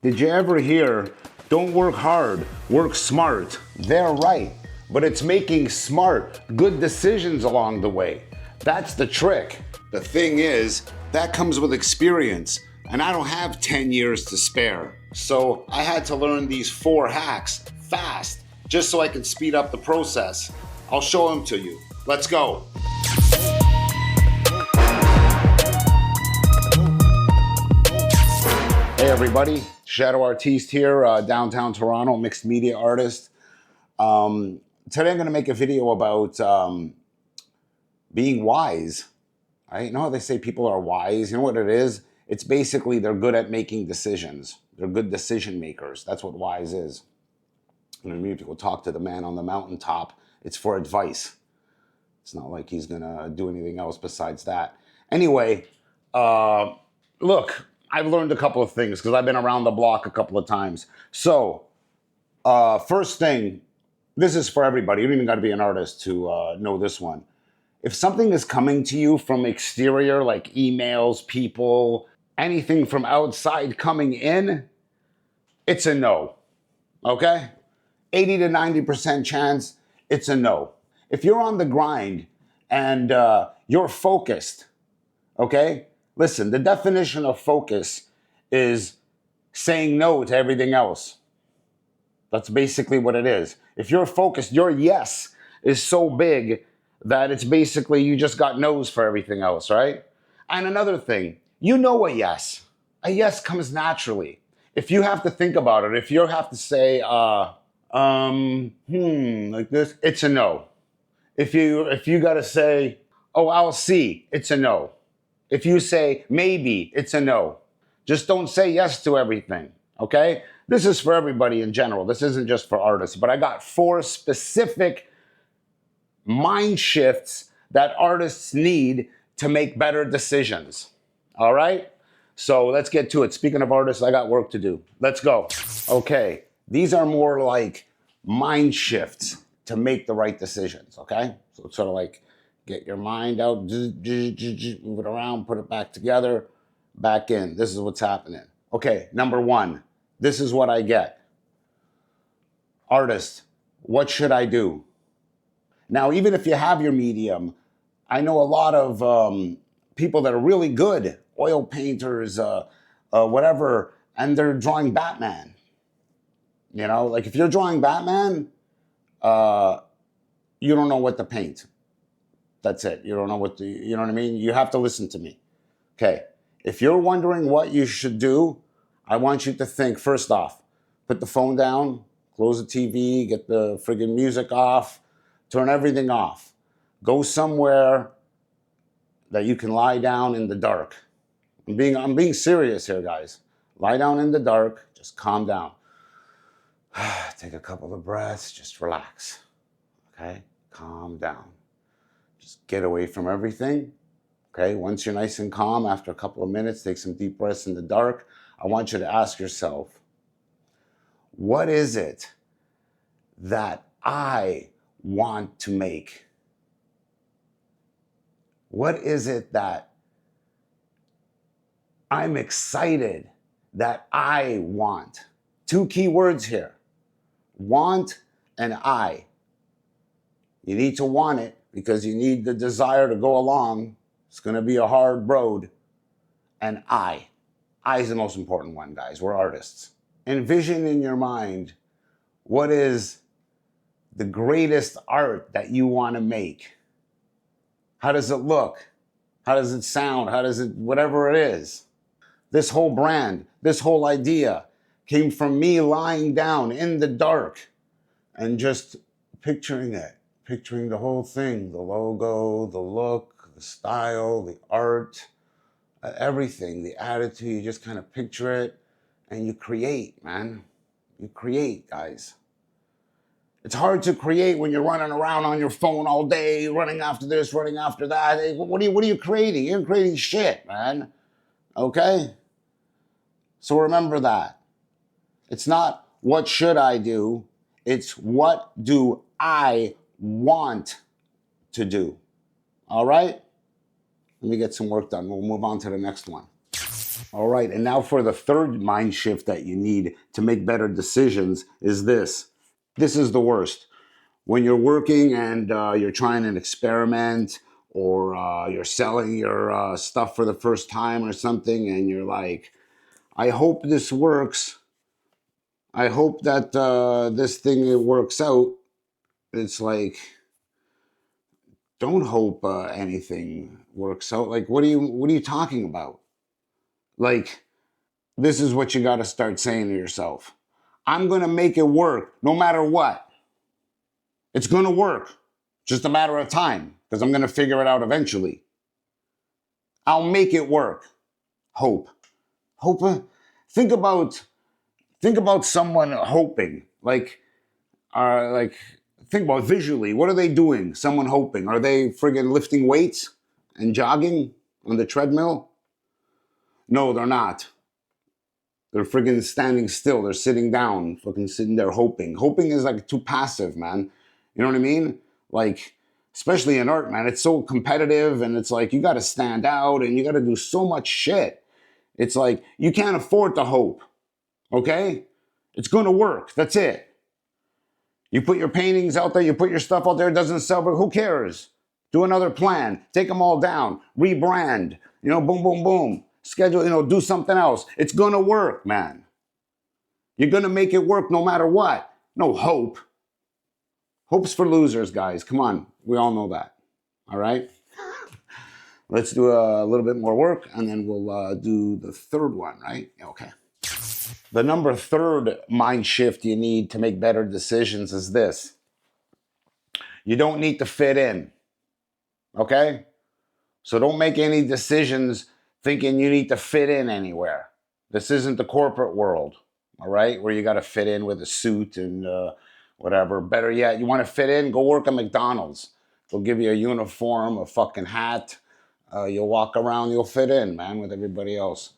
Did you ever hear, don't work hard, work smart? They're right, but it's making smart, good decisions along the way. That's the trick. The thing is, that comes with experience, and I don't have 10 years to spare. So I had to learn these 4 hacks fast, just so I can speed up the process. I'll show them to you. Let's go. Hey everybody, Shadow Artiste here, downtown Toronto, mixed media artist. Today I'm gonna make a video about being wise. Right? You know how they say people are wise? You know what it is? It's basically they're good at making decisions. They're good decision makers. That's what wise is. And when people talk to the man on the mountaintop, it's for advice. It's not like he's gonna do anything else besides that. Anyway, look, I've learned a couple of things because I've been around the block a couple of times. So, first thing, this is for everybody. You don't even got to be an artist to know this one. If something is coming to you from exterior, like emails, people, anything from outside coming in, it's a no, okay? 80 to 90% chance, it's a no. If you're on the grind and you're focused, okay? Listen, the definition of focus is saying no to everything else. That's basically what it is. If you're focused, your yes is so big that it's basically you just got no's for everything else, right? And another thing, you know a yes comes naturally. If you have to think about it, if you have to say, like this, it's a no. If you got to say, oh, I'll see, it's a no. If you say maybe, it's a no. Just don't say yes to everything, okay? This is for everybody in general. This isn't just for artists, but I got 4 specific mind shifts that artists need to make better decisions, all right? So let's get to it. Speaking of artists, I got work to do. Let's go. Okay, these are more like mind shifts to make the right decisions, okay? So it's sort of like, get your mind out, move it around, put it back together, back in. This is what's happening. Okay, number 1, this is what I get. Artist, what should I do? Now, even if you have your medium, I know a lot of people that are really good, oil painters, whatever, and they're drawing Batman. You know, like if you're drawing Batman, you don't know what to paint. That's it. You don't know what to, you know what I mean? You have to listen to me. Okay. If you're wondering what you should do, I want you to think, first off, put the phone down, close the TV, get the friggin' music off, turn everything off. Go somewhere that you can lie down in the dark. I'm being serious here, guys. Lie down in the dark, just calm down. Take a couple of breaths, just relax. Okay? Calm down. Just get away from everything, okay? Once you're nice and calm, after a couple of minutes, take some deep breaths in the dark. I want you to ask yourself, what is it that I want to make? What is it that I'm excited that I want? 2 key words here, want and I. You need to want it, because you need the desire to go along. It's going to be a hard road. And I is the most important one, guys. We're artists. Envision in your mind, what is the greatest art that you want to make? How does it look? How does it sound? How does it, whatever it is. This whole brand, this whole idea came from me lying down in the dark and just picturing it. Picturing the whole thing, the logo, the look, the style, the art, everything, the attitude. You just kind of picture it and you create, man. You create, guys. It's hard to create when you're running around on your phone all day, running after this, running after that. Hey, what are you creating? You're creating shit, man. Okay? So remember that. It's not what should I do, it's what do I want to do. All right? Let me get some work done. We'll move on to the next one. All right, and now for the third mind shift that you need to make better decisions is this. This is the worst. When you're working and you're trying an experiment, or you're selling your stuff for the first time or something, and you're like, I hope this works. I hope that this thing it works out. It's like, don't hope anything works out. Like, what are you talking about? Like, this is what you got to start saying to yourself. I'm going to make it work no matter what. It's going to work. Just a matter of time, because I'm going to figure it out eventually. I'll make it work. Hope. Hope. Think about someone hoping. Like, think about visually. What are they doing? Someone hoping. Are they friggin' lifting weights and jogging on the treadmill? No, they're not. They're friggin' standing still. They're sitting down, fucking sitting there hoping. Hoping is like too passive, man. You know what I mean? Like, especially in art, man, it's so competitive, and it's like you got to stand out and you got to do so much shit. It's like you can't afford to hope, okay? It's going to work. That's it. You put your paintings out there, you put your stuff out there, it doesn't sell, but who cares? Do another plan. Take them all down. Rebrand. Boom, boom, boom. Schedule, do something else. It's going to work, man. You're going to make it work no matter what. No hope. Hope's for losers, guys. Come on. We all know that. All right? Let's do a little bit more work, and then we'll do the third one, right? Okay. The number third mind shift you need to make better decisions is this. You don't need to fit in. Okay? So don't make any decisions thinking you need to fit in anywhere. This isn't the corporate world, all right, where you got to fit in with a suit and whatever. Better yet, you want to fit in, go work at McDonald's. They'll give you a uniform, a fucking hat. You'll walk around, you'll fit in, man, with everybody else.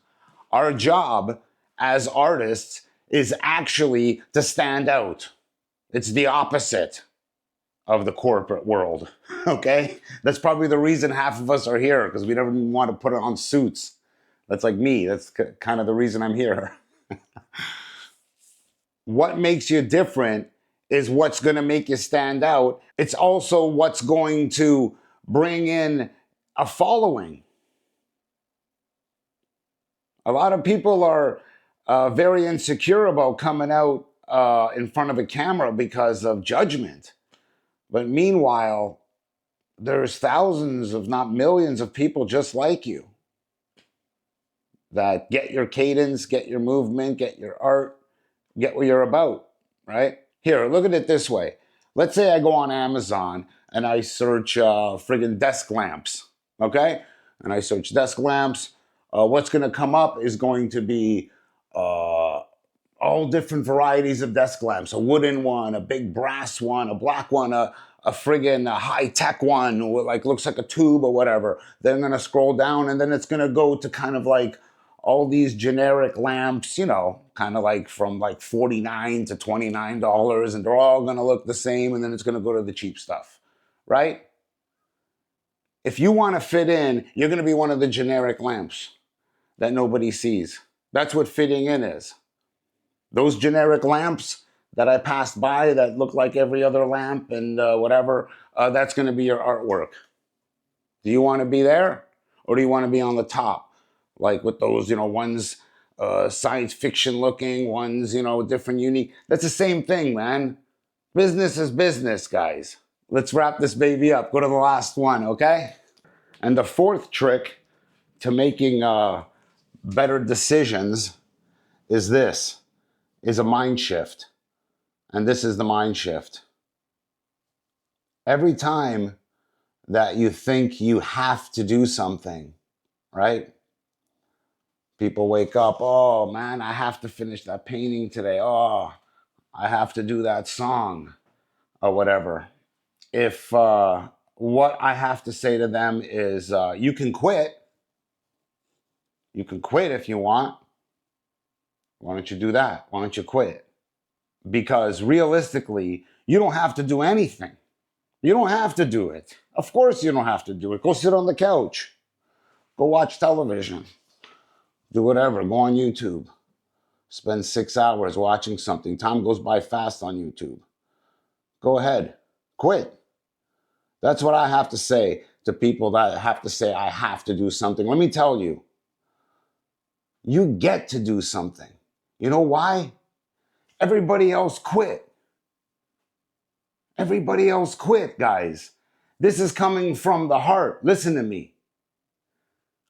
Our job as artists is actually to stand out. It's the opposite of the corporate world, okay? That's probably the reason half of us are here, because we never even want to put on suits. That's like me. That's kind of the reason I'm here. What makes you different is what's going to make you stand out. It's also what's going to bring in a following. A lot of people are very insecure about coming out in front of a camera because of judgment. But meanwhile, there's thousands, if not millions, of people just like you that get your cadence, get your movement, get your art, get what you're about, right? Here, look at it this way. Let's say I go on Amazon and I search friggin' desk lamps, okay? And I search desk lamps. What's going to come up is going to be all different varieties of desk lamps. A wooden one, a big brass one, a black one, a friggin' high-tech one, like looks like a tube or whatever. Then I'm going to scroll down, and then it's going to go to kind of like all these generic lamps, kind of like from like $49 to $29, and they're all going to look the same, and then it's going to go to the cheap stuff, right? If you want to fit in, you're going to be one of the generic lamps that nobody sees. That's what fitting in is. Those generic lamps that I passed by that look like every other lamp and whatever, that's going to be your artwork. Do you want to be there? Or do you want to be on the top? Like with those, ones science fiction looking, ones, different, unique. That's the same thing, man. Business is business, guys. Let's wrap this baby up. Go to the last one, okay? And the fourth trick to making better decisions is this, is a mind shift. And this is the mind shift. Every time that you think you have to do something, right? People wake up, oh man, I have to finish that painting today. Oh, I have to do that song or whatever. If what I have to say to them is, you can quit. You can quit if you want. Why don't you do that? Why don't you quit? Because realistically, you don't have to do anything. You don't have to do it. Of course you don't have to do it. Go sit on the couch. Go watch television. Do whatever. Go on YouTube. Spend 6 hours watching something. Time goes by fast on YouTube. Go ahead. Quit. That's what I have to say to people that have to say, I have to do something. Let me tell you, you get to do something. You know why? Everybody else quit. Everybody else quit, guys. This is coming from the heart. Listen to me.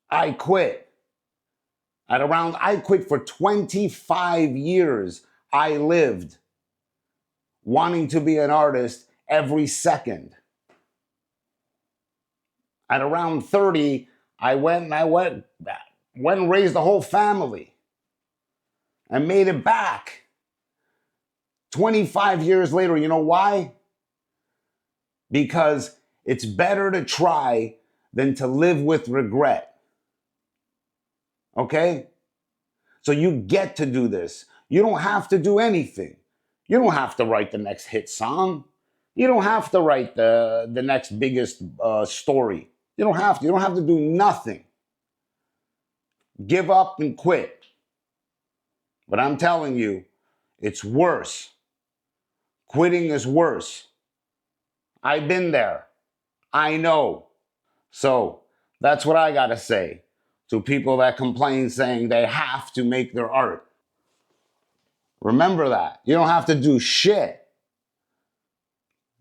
I quit. I quit for 25 years. I lived wanting to be an artist every second. At around 30, I went and raised the whole family and made it back. 25 years later, you know why? Because it's better to try than to live with regret. Okay? So you get to do this. You don't have to do anything. You don't have to write the next hit song. You don't have to write the next biggest story. You don't have to. You don't have to do nothing. Give up and quit. But I'm telling you, it's worse. Quitting is worse. I've been there. I know. So that's what I got to say to people that complain saying they have to make their art. Remember that. You don't have to do shit.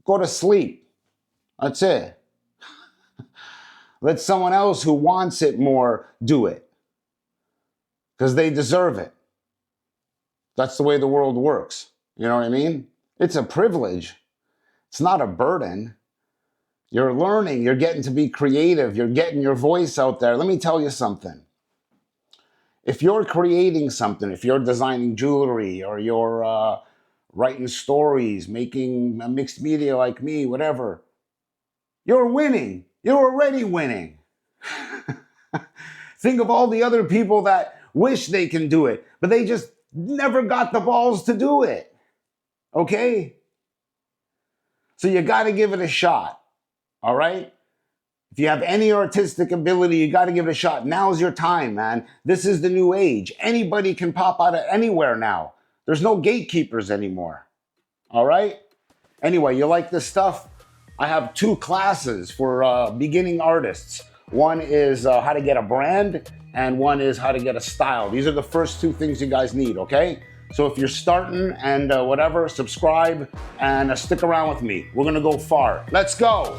Go to sleep. That's it. Let someone else who wants it more do it. Because they deserve it. That's the way the world works. You know what I mean? It's a privilege. It's not a burden. You're learning. You're getting to be creative. You're getting your voice out there. Let me tell you something. If you're creating something, if you're designing jewelry or you're writing stories, making a mixed media like me, whatever, you're winning. You're already winning. Think of all the other people that wish they can do it, but they just never got the balls to do it. Okay? So you got to give it a shot. All right? If you have any artistic ability, you got to give it a shot. Now's your time, man. This is the new age. Anybody can pop out of anywhere now. There's no gatekeepers anymore. All right? Anyway, you like this stuff? I have 2 classes for beginning artists. One is how to get a brand, and one is how to get a style. These are the first 2 things you guys need, okay? So if you're starting and whatever, subscribe and stick around with me. We're gonna go far. Let's go.